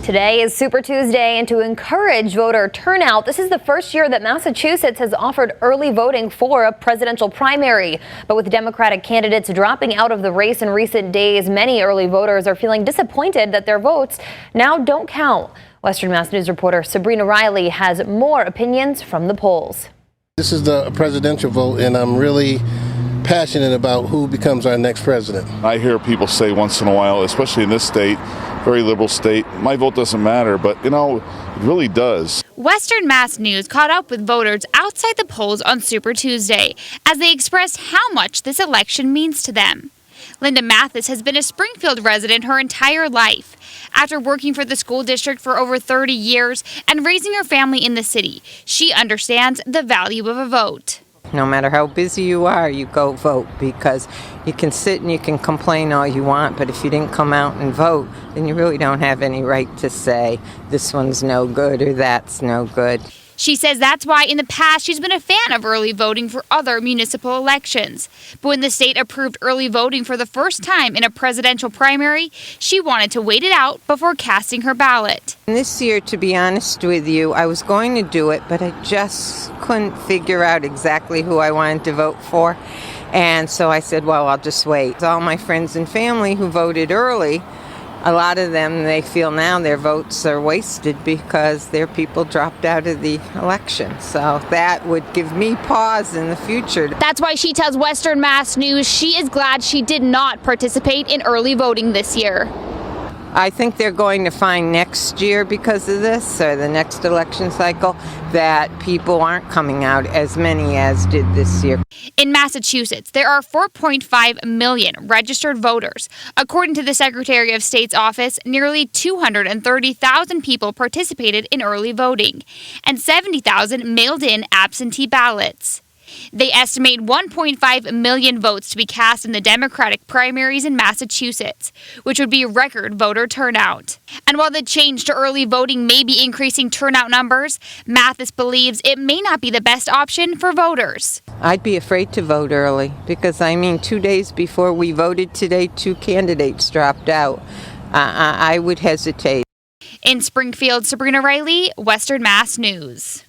Today is Super Tuesday, and to encourage voter turnout, this is the first year that Massachusetts has offered early voting for a presidential primary. But with Democratic candidates dropping out of the race in recent days, many early voters are feeling disappointed that their votes now don't count. Western Mass News reporter Sabrina Riley has more opinions from the polls. This is the presidential vote, and I'm really passionate about who becomes our next president. I hear people say once in a while, especially in this state, very liberal state, my vote doesn't matter, but it really does. Western Mass News caught up with voters outside the polls on Super Tuesday as they expressed how much this election means to them. Linda Mathis has been a Springfield resident her entire life. After working for the school district for over 30 years and raising her family in the city, she understands the value of a vote. No matter how busy you are, you go vote, because you can sit and you can complain all you want, but if you didn't come out and vote, then you really don't have any right to say this one's no good or that's no good. She says that's why in the past she's been a fan of early voting for other municipal elections. But when the state approved early voting for the first time in a presidential primary, she wanted to wait it out before casting her ballot. This year, to be honest with you, I was going to do it, but I just couldn't figure out exactly who I wanted to vote for. And so I said, well, I'll just wait. All my friends and family who voted early, a lot of them, they feel now their votes are wasted because their people dropped out of the election. So that would give me pause in the future. That's why she tells Western Mass News she is glad she did not participate in early voting this year. I think they're going to find next year, because of this, or the next election cycle, that people aren't coming out as many as did this year. In Massachusetts, there are 4.5 million registered voters. According to the Secretary of State's office, nearly 230,000 people participated in early voting, and 70,000 mailed in absentee ballots. They estimate 1.5 million votes to be cast in the Democratic primaries in Massachusetts, which would be a record voter turnout. And while the change to early voting may be increasing turnout numbers, Mathis believes it may not be the best option for voters. I'd be afraid to vote early because, 2 days before we voted today, 2 candidates dropped out. I would hesitate. In Springfield, Sabrina Riley, Western Mass News.